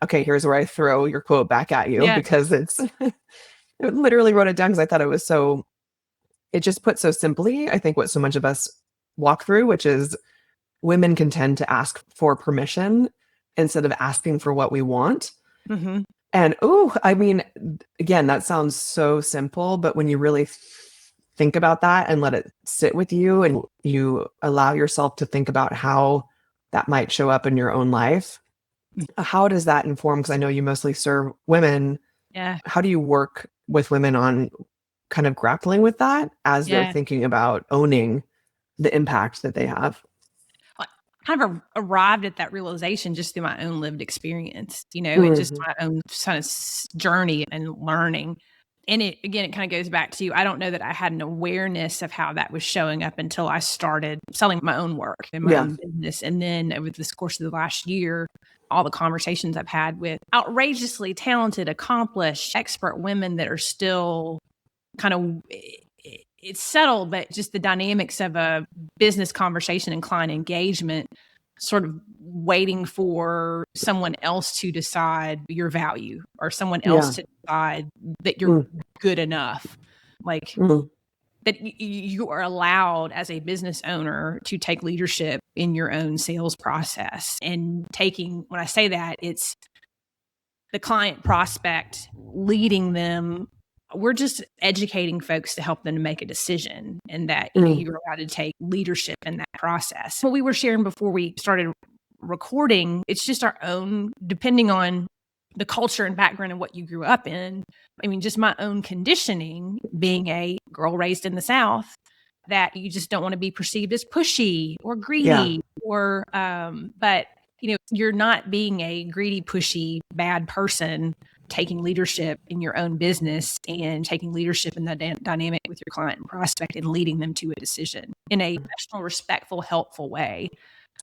okay, here's where I throw your quote back at you Yeah. because I literally wrote it down because I thought it was so, it just put so simply, I think what so much of us walk through, which is women can tend to ask for permission instead of asking for what we want. Mm-hmm. And oh, I mean, again, that sounds so simple, but when you really think about that and let it sit with you and you allow yourself to think about how that might show up in your own life, how does that inform? Because I know you mostly serve women. Yeah. How do you work with women on kind of grappling with that as they're Yeah. thinking about owning the impact that they have? I kind of arrived at that realization just through my own lived experience, and just Mhm. my own kind of journey and learning. And it, again, it kind of goes back to, I don't know that I had an awareness of how that was showing up until I started selling my own work and my Yeah. own business. And then over this course of the last year, all the conversations I've had with outrageously talented, accomplished, expert women that are still kind of, it's subtle, but just the dynamics of a business conversation and client engagement, sort of waiting for someone else to decide your value or someone else Yeah. to decide that you're Mm, good enough. Like mm, that you are allowed as a business owner to take leadership in your own sales process. And taking, when I say that, it's the client prospect, leading them. We're just educating folks to help them to make a decision, and that mm. you're allowed to take leadership in that process. What we were sharing before we started recording, it's just our own, depending on the culture and background and what you grew up in. I mean, just my own conditioning, being a girl raised in the South, that you just don't want to be perceived as pushy or Yeah. greedy or but you're not being a greedy, pushy, bad person, taking leadership in your own business and taking leadership in the dynamic with your client and prospect and leading them to a decision in a professional, respectful, helpful way.